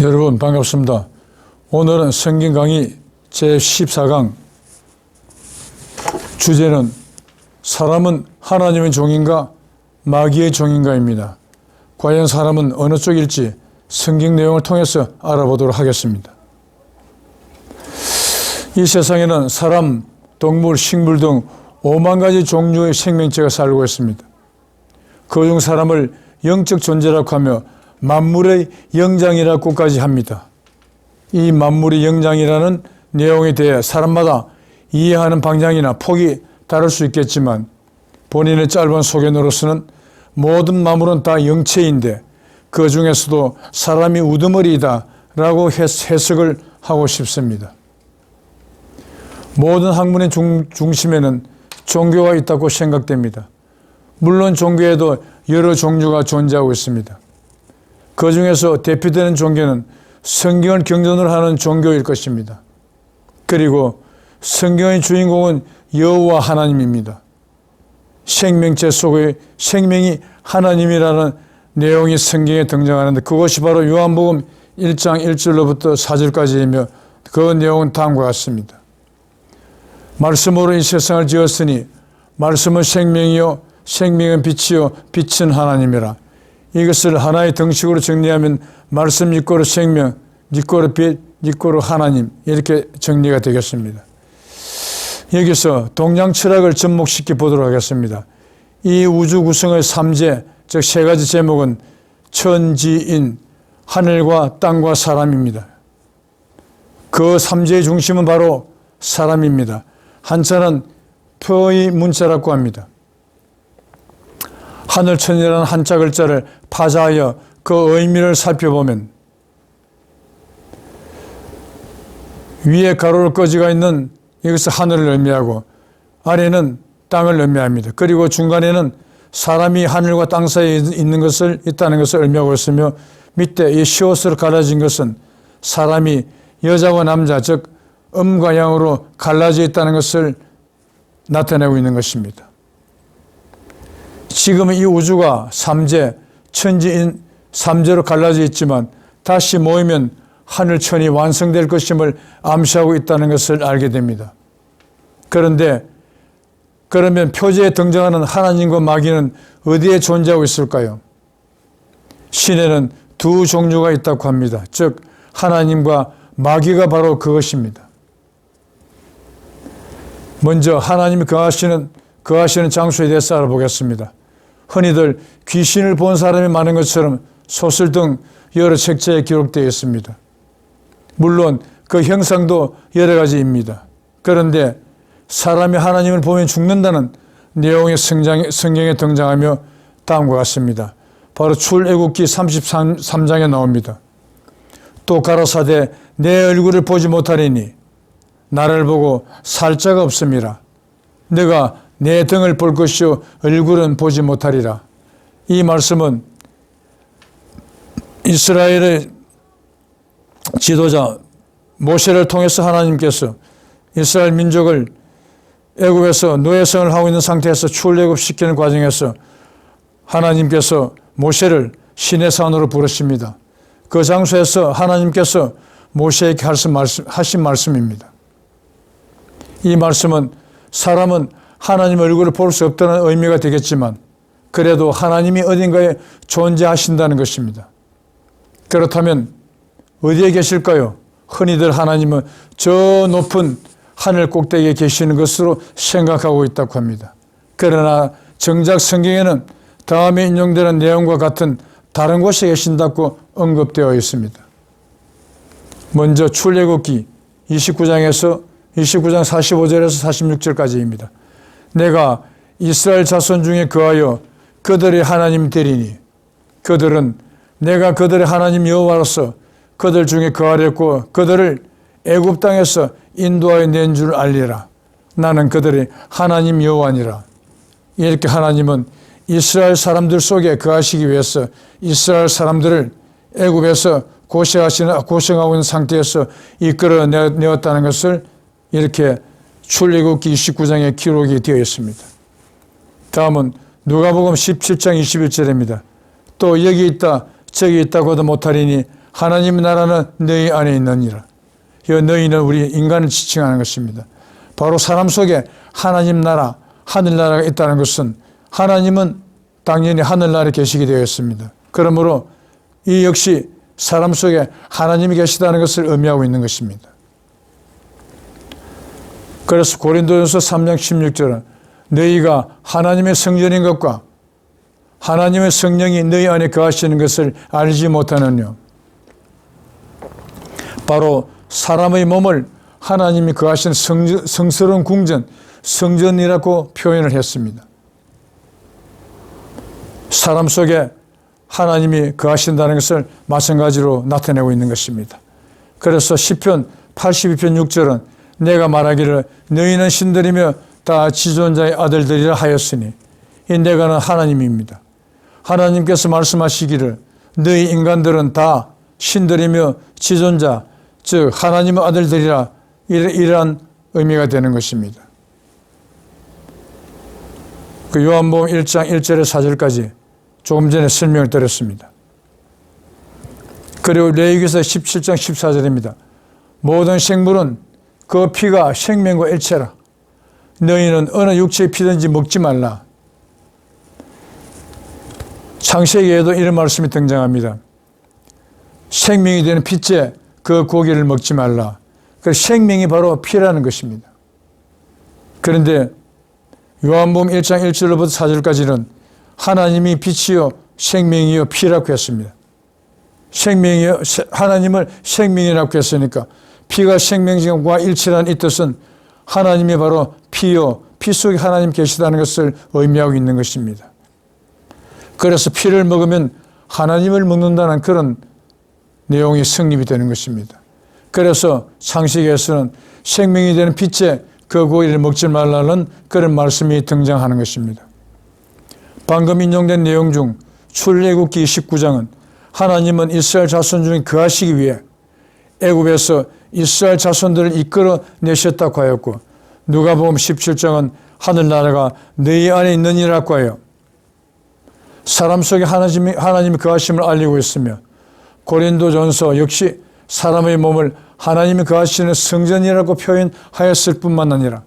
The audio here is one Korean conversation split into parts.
여러분 반갑습니다. 오늘은 성경 강의 제14강 주제는 사람은 하나님의 종인가 마귀의 종인가입니다. 과연 사람은 어느 쪽일지 성경 내용을 통해서 알아보도록 하겠습니다. 이 세상에는 사람, 동물, 식물 등 5만 가지 종류의 생명체가 살고 있습니다. 그중 사람을 영적 존재라고 하며 만물의 영장이라고까지 합니다. 이 만물의 영장이라는 내용에 대해 사람마다 이해하는 방향이나 폭이 다를 수 있겠지만 본인의 짧은 소견으로서는 모든 만물은 다 영체인데 그 중에서도 사람이 우두머리이다 라고 해석을 하고 싶습니다. 모든 학문의 중심에는 종교가 있다고 생각됩니다. 물론 종교에도 여러 종류가 존재하고 있습니다. 그 중에서 대표되는 종교는 성경을 경전으로 하는 종교일 것입니다. 그리고 성경의 주인공은 여호와 하나님입니다. 생명체 속의 생명이 하나님이라는 내용이 성경에 등장하는데 그것이 바로 요한복음 1장 1절로부터 4절까지이며 그 내용은 다음과 같습니다. 말씀으로 이 세상을 지었으니 말씀은 생명이요 생명은 빛이요 빛은 하나님이라. 이것을 하나의 등식으로 정리하면 말씀 이꼬르 생명, 이꼬르 빛, 이꼬르 하나님 이렇게 정리가 되겠습니다. 여기서 동양 철학을 접목시켜 보도록 하겠습니다. 이 우주 구성의 3제, 즉 3가지 제목은 천지인, 하늘과 땅과 사람입니다. 그 3제의 중심은 바로 사람입니다. 한자는 표의 문자라고 합니다. 하늘천이라는 한자 글자를 파자하여 그 의미를 살펴보면 위에 가로로 꺼지가 있는 이것은 하늘을 의미하고 아래는 땅을 의미합니다. 그리고 중간에는 사람이 하늘과 땅 사이에 있다는 것을 의미하고 있으며 밑에 이 시옷으로 갈라진 것은 사람이 여자와 남자 즉 음과 양으로 갈라져 있다는 것을 나타내고 있는 것입니다. 지금 이 우주가 3제, 천지인 3제로 갈라져 있지만 다시 모이면 하늘천이 완성될 것임을 암시하고 있다는 것을 알게 됩니다. 그런데 그러면 표제에 등장하는 하나님과 마귀는 어디에 존재하고 있을까요? 신에는 두 종류가 있다고 합니다. 즉 하나님과 마귀가 바로 그것입니다. 먼저 하나님이 거하시는 장소에 대해서 알아보겠습니다. 흔히들 귀신을 본 사람이 많은 것처럼 소설 등 여러 책자에 기록되어 있습니다. 물론 그 형상도 여러 가지입니다. 그런데 사람이 하나님을 보면 죽는다는 내용이 성경에 등장하며 다음과 같습니다. 바로 출애굽기 33장에 나옵니다. 또 가라사대 내 얼굴을 보지 못하리니 나를 보고 살 자가 없음이라. 내가 내 등을 볼 것이요 얼굴은 보지 못하리라. 이 말씀은 이스라엘의 지도자 모세를 통해서 하나님께서 이스라엘 민족을 애굽에서 노예생을 하고 있는 상태에서 출애굽시키는 과정에서 하나님께서 모세를 시내산으로 부르십니다. 그 장소에서 하나님께서 모세에게 하신 말씀입니다. 이 말씀은 사람은 하나님 얼굴을 볼 수 없다는 의미가 되겠지만 그래도 하나님이 어딘가에 존재하신다는 것입니다. 그렇다면 어디에 계실까요? 흔히들 하나님은 저 높은 하늘 꼭대기에 계시는 것으로 생각하고 있다고 합니다. 그러나 정작 성경에는 다음에 인용되는 내용과 같은 다른 곳에 계신다고 언급되어 있습니다. 먼저 출애굽기 29장 45절에서 46절까지입니다. 내가 이스라엘 자손 중에 거하여 그들의 하나님 되리니 그들은 내가 그들의 하나님 여호와로서 그들 중에 거하렸고 그들을 애굽 땅에서 인도하여 낸 줄 알리라. 나는 그들의 하나님 여호와니라. 이렇게 하나님은 이스라엘 사람들 속에 거하시기 위해서 이스라엘 사람들을 애굽에서 고생하고 있는 상태에서 이끌어내었다는 것을 이렇게 출애굽기 29장에 기록이 되어 있습니다. 다음은 누가복음 17장 21절입니다. 또 여기 있다 저기 있다고도 못하리니 하나님의 나라는 너희 안에 있느니라. 이 너희는 우리 인간을 지칭하는 것입니다. 바로 사람 속에 하나님 나라, 하늘나라가 있다는 것은 하나님은 당연히 하늘나라에 계시게 되어 있습니다. 그러므로 이 역시 사람 속에 하나님이 계시다는 것을 의미하고 있는 것입니다. 그래서 고린도전서 3장 16절은 너희가 하나님의 성전인 것과 하나님의 성령이 너희 안에 거하시는 것을 알지 못하느냐. 바로 사람의 몸을 하나님이 거하시는 성스러운 궁전, 성전이라고 표현을 했습니다. 사람 속에 하나님이 거하신다는 것을 마찬가지로 나타내고 있는 것입니다. 그래서 시편 82편 6절은 내가 말하기를 너희는 신들이며 다 지존자의 아들들이라 하였으니 이 내가는 하나님입니다. 하나님께서 말씀하시기를 너희 인간들은 다 신들이며 지존자 즉 하나님의 아들들이라 이러한 의미가 되는 것입니다. 그 요한복음 1장 1절에서 4절까지 조금 전에 설명을 드렸습니다. 그리고 레위기서 17장 14절입니다. 모든 생물은 그 피가 생명과 일체라. 너희는 어느 육체의 피든지 먹지 말라. 창세기에도 이런 말씀이 등장합니다. 생명이 되는 피째 그 고기를 먹지 말라. 그 생명이 바로 피라는 것입니다. 그런데 요한복음 1장 1절로부터 4절까지는 하나님이 빛이요 생명이요 피라고 했습니다. 생명이요 하나님을 생명이라고 했으니까 피가 생명과 일치라는 이 뜻은 하나님이 바로 피요 피 속에 하나님 계시다는 것을 의미하고 있는 것입니다. 그래서 피를 먹으면 하나님을 먹는다는 그런 내용이 성립이 되는 것입니다. 그래서 창세기에서는 생명이 되는 빛에 그 고기를 먹지 말라는 그런 말씀이 등장하는 것입니다. 방금 인용된 내용 중 출애굽기 29장은 하나님은 이스라엘 자손 중에 거하시기 위해 애굽에서 이스라엘 자손들을 이끌어내셨다고 하였고 누가복음 17장은 하늘나라가 너희 안에 있느니라고 하여 사람 속에 하나님이 거하심을 알리고 있으며 고린도전서 역시 사람의 몸을 하나님이 거하시는 성전이라고 표현하였을 뿐만 아니라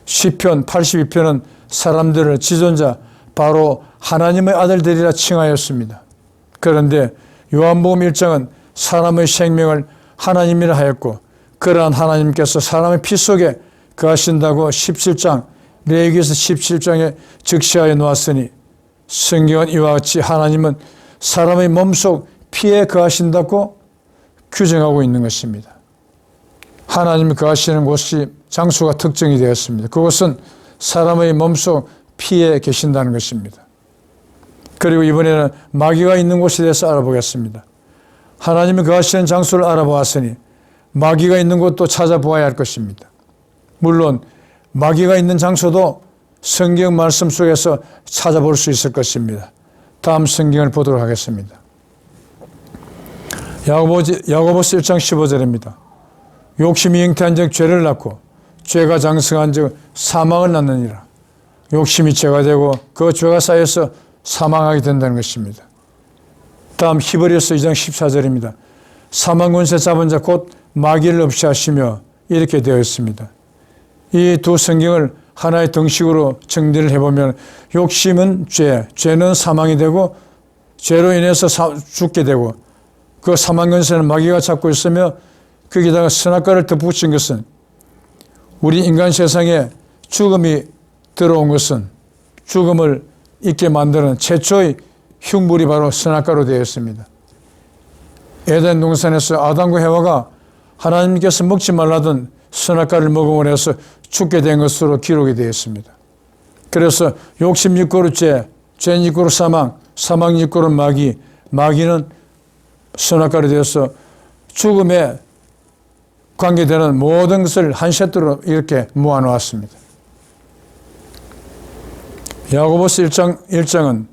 시편 82편은 사람들을 지존자 바로 하나님의 아들들이라 칭하였습니다. 그런데 요한복음 1장은 사람의 생명을 하나님이라 하였고 그러한 하나님께서 사람의 피 속에 거하신다고 17장 레위기서 17장에 즉시하여 놓았으니 성경은 이와 같이 하나님은 사람의 몸속 피에 거하신다고 규정하고 있는 것입니다. 하나님이 거하시는 곳이 장소가 특정이 되었습니다. 그것은 사람의 몸속 피에 계신다는 것입니다. 그리고 이번에는 마귀가 있는 곳에 대해서 알아보겠습니다. 하나님이 거하시는 장소를 알아보았으니 마귀가 있는 곳도 찾아보아야 할 것입니다. 물론 마귀가 있는 장소도 성경 말씀 속에서 찾아볼 수 있을 것입니다. 다음 성경을 보도록 하겠습니다. 야고보서 1장 15절입니다. 욕심이 잉태한 즉 죄를 낳고 죄가 장성한 즉 사망을 낳느니라. 욕심이 죄가 되고 그 죄가 쌓여서 사망하게 된다는 것입니다. 다음 히브리서 2장 14절입니다. 사망 권세 잡은 자 곧 마귀를 없이 하시며 이렇게 되어 있습니다. 이 두 성경을 하나의 등식으로 정리를 해보면 욕심은 죄, 죄는 사망이 되고 죄로 인해서 죽게 되고 그 사망 권세는 마귀가 잡고 있으며 거기다가 선악과를 덧붙인 것은 우리 인간 세상에 죽음이 들어온 것은 죽음을 있게 만드는 최초의 흉물이 바로 선악과로 되어 있습니다. 에덴 동산에서 아담과 해와가 하나님께서 먹지 말라던 선악과를 먹음으로 해서 죽게 된 것으로 기록이 되어 있습니다. 그래서 욕심 육고로 죄, 죄 육고로 사망, 사망 육고로 마귀, 마귀는 선악과로 되어서 죽음에 관계되는 모든 것을 한 세트로 이렇게 모아놓았습니다. 야고보서 1장은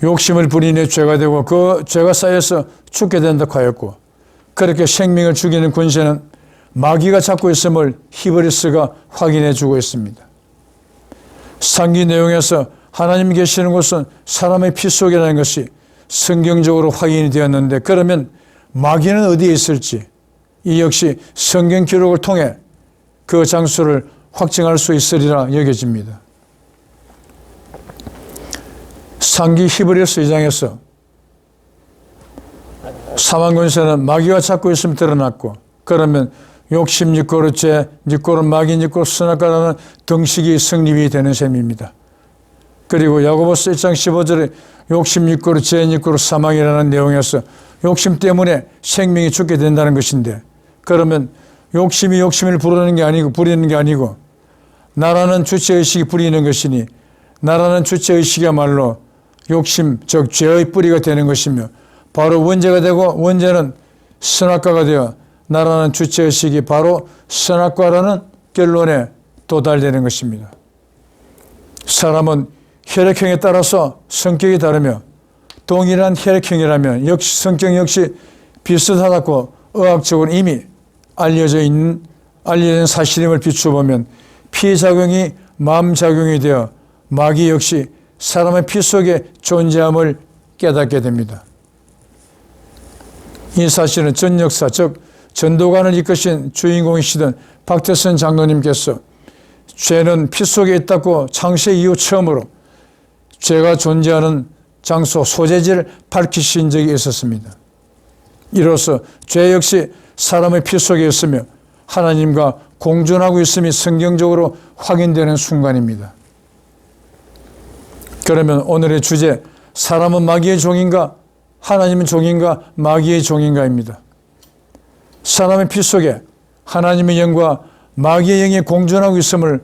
욕심을 부리니 죄가 되고 그 죄가 쌓여서 죽게 된다고 하였고 그렇게 생명을 죽이는 권세는 마귀가 잡고 있음을 히브리서가 확인해 주고 있습니다. 상기 내용에서 하나님이 계시는 곳은 사람의 피 속이라는 것이 성경적으로 확인이 되었는데, 그러면 마귀는 어디에 있을지 이 역시 성경 기록을 통해 그 장소를 확증할 수 있으리라 여겨집니다. 상기 히브리서 2장에서 사망 권세는 마귀가 잡고 있으면 드러났고, 그러면 욕심 니꼬르 죄, 니꼬르 마귀, 니꼬르 선악과라는 등식이 성립이 되는 셈입니다. 그리고 야고보서 1장 15절에 욕심 니꼬르 죄, 니꼬르 사망이라는 내용에서 욕심 때문에 생명이 죽게 된다는 것인데, 그러면 욕심이 욕심을 부리는 게 아니고 나라는 주체의식이 부리는 것이니, 나라는 주체의식이야말로 욕심, 즉 죄의 뿌리가 되는 것이며, 바로 원죄가 되고 원죄는 선악과가 되어 나라는 주체의식이 바로 선악과라는 결론에 도달되는 것입니다. 사람은 혈액형에 따라서 성격이 다르며, 동일한 혈액형이라면 역시 성격 역시 비슷하다고 의학적으로 이미 알려진 사실임을 비추어보면, 피작용이 마음작용이 되어 마귀 역시 사람의 피 속에 존재함을 깨닫게 됩니다. 이 사실은 전 역사, 즉 전도관을 이끄신 주인공이시던 박태선 장로님께서 죄는 피 속에 있다고 창세 이후 처음으로 죄가 존재하는 장소, 소재지를 밝히신 적이 있었습니다. 이로써 죄 역시 사람의 피 속에 있으며 하나님과 공존하고 있음이 성경적으로 확인되는 순간입니다. 그러면 오늘의 주제, 사람은 마귀의 종인가, 하나님은 종인가, 마귀의 종인가입니다. 사람의 피 속에 하나님의 영과 마귀의 영이 공존하고 있음을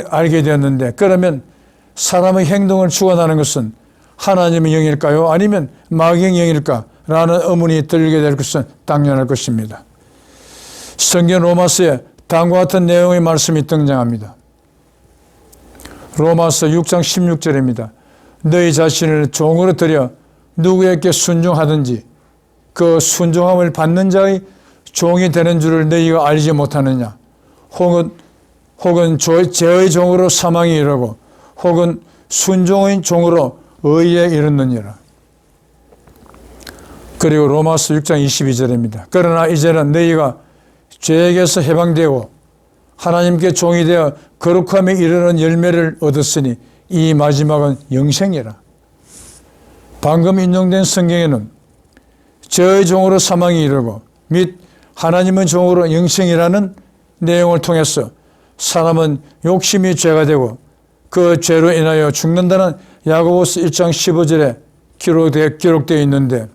알게 되었는데, 그러면 사람의 행동을 주관하는 것은 하나님의 영일까요? 아니면 마귀의 영일까? 라는 의문이 들게 될 것은 당연할 것입니다. 성경 로마서에 다음과 같은 내용의 말씀이 등장합니다. 로마서 6장 16절입니다. 너희 자신을 종으로 들여 누구에게 순종하든지 그 순종함을 받는 자의 종이 되는 줄을 너희가 알지 못하느냐. 혹은 죄의 종으로 사망에 이르고 혹은 순종의 종으로 의에 이르느니라. 그리고 로마서 6장 22절입니다. 그러나 이제는 너희가 죄에게서 해방되고 하나님께 종이 되어 거룩함에 이르는 열매를 얻었으니 이 마지막은 영생이라. 방금 인용된 성경에는 죄의 종으로 사망에 이르고 및 하나님의 종으로 영생이라는 내용을 통해서 사람은 욕심이 죄가 되고 그 죄로 인하여 죽는다는 야고보서 1장 15절에 기록되어 있는데,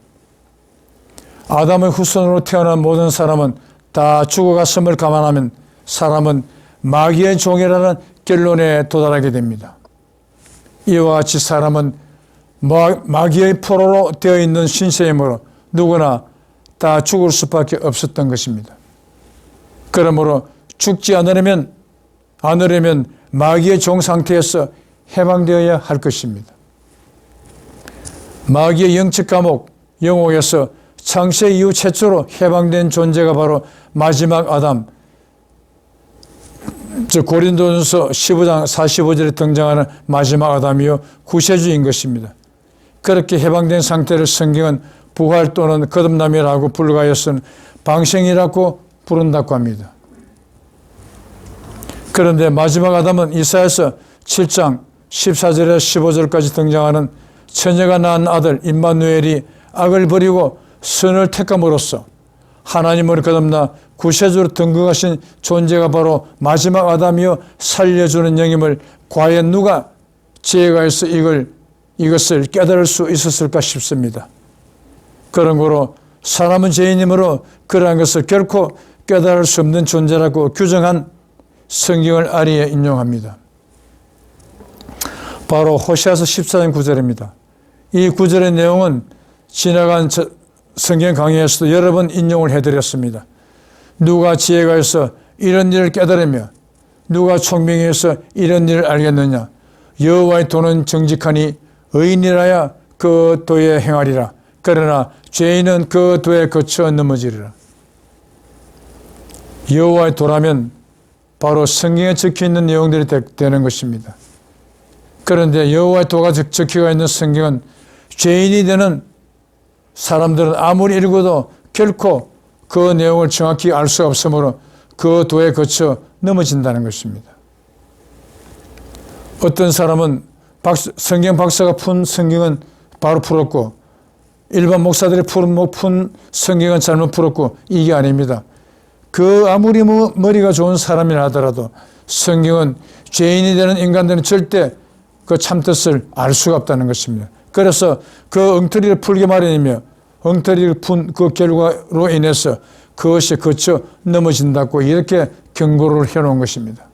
아담의 후손으로 태어난 모든 사람은 다 죽어갔음을 감안하면 사람은 마귀의 종이라는 결론에 도달하게 됩니다. 이와 같이 사람은 마귀의 포로로 되어 있는 신세이므로 누구나 다 죽을 수밖에 없었던 것입니다. 그러므로 죽지 않으려면 마귀의 종 상태에서 해방되어야 할 것입니다. 마귀의 영적 감옥, 영옥에서 창세 이후 최초로 해방된 존재가 바로 마지막 아담, 즉 고린도전서 15장 45절에 등장하는 마지막 아담이요 구세주인 것입니다. 그렇게 해방된 상태를 성경은 부활 또는 거듭남이라고 불가하여서는 방생이라고 부른다고 합니다. 그런데 마지막 아담은 이사야서 7장 14절에서 15절까지 등장하는 처녀가 낳은 아들 임마누엘이 악을 버리고 선을 택함으로써 하나님으로 거듭나 구세주로 등극하신 존재가 바로 마지막 아담이요 살려주는 영임을 과연 누가 지혜가 있어 이것을 깨달을 수 있었을까 싶습니다. 그런 거로 사람은 죄인이므로 그러한 것을 결코 깨달을 수 없는 존재라고 규정한 성경을 아리에 인용합니다. 바로 호시아서 14장 9절입니다. 이 구절의 내용은 지나간 성경 강의에서도 여러 번 인용을 해드렸습니다. 누가 지혜가 있어 이런 일을 깨달으며 누가 총명이 있어 이런 일을 알겠느냐. 여호와의 도는 정직하니 의인이라야 그 도에 행하리라. 그러나 죄인은 그 도에 거쳐 넘어지리라. 여호와의 도라면 바로 성경에 적혀있는 내용들이 되는 것입니다. 그런데 여호와의 도가 적혀가 있는 성경은 죄인이 되는 사람들은 아무리 읽어도 결코 그 내용을 정확히 알 수가 없으므로 그 도에 거쳐 넘어진다는 것입니다. 어떤 사람은 성경 박사가 푼 성경은 바로 풀었고 일반 목사들이 푼 성경은 잘못 풀었고 이게 아닙니다. 그 아무리 머리가 좋은 사람이라 하더라도 성경은 죄인이 되는 인간들은 절대 그 참뜻을 알 수가 없다는 것입니다. 그래서 그 엉터리를 풀게 마련이며 엉터리를 푼 그 결과로 인해서 그것이 거쳐 넘어진다고 이렇게 경고를 해놓은 것입니다.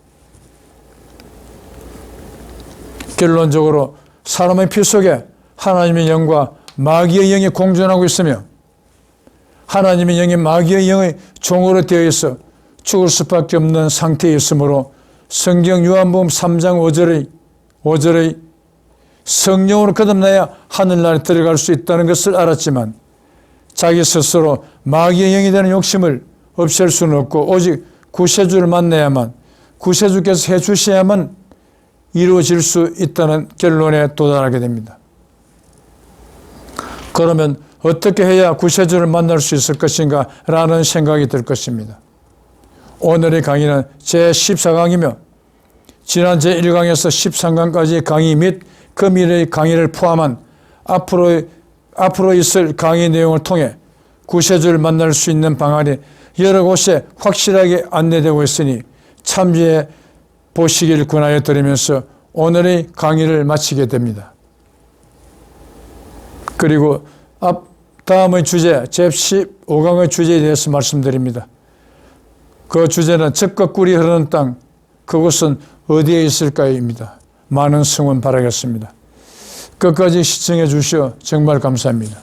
결론적으로 사람의 피 속에 하나님의 영과 마귀의 영이 공존하고 있으며 하나님의 영이 마귀의 영의 종으로 되어 있어 죽을 수밖에 없는 상태에 있으므로 성경 요한복음 3장 5절의 성령으로 거듭나야 하늘나라에 들어갈 수 있다는 것을 알았지만 자기 스스로 마귀의 영이 되는 욕심을 없앨 수는 없고 오직 구세주를 만나야만 구세주께서 해주셔야만 이루어질 수 있다는 결론에 도달하게 됩니다. 그러면 어떻게 해야 구세주를 만날 수 있을 것인가 라는 생각이 들 것입니다. 오늘의 강의는 제14강이며 지난 제1강에서 13강까지의 강의 및 금일의 강의를 포함한 앞으로 있을 강의 내용을 통해 구세주를 만날 수 있는 방안이 여러 곳에 확실하게 안내되고 있으니 참조해 보시길 권하여 드리면서 오늘의 강의를 마치게 됩니다. 그리고 다음의 주제, 제15강의 주제에 대해서 말씀드립니다. 그 주제는 젖과 꿀이 흐르는 땅, 그곳은 어디에 있을까입니다. 많은 성원 바라겠습니다. 끝까지 시청해 주시어 정말 감사합니다.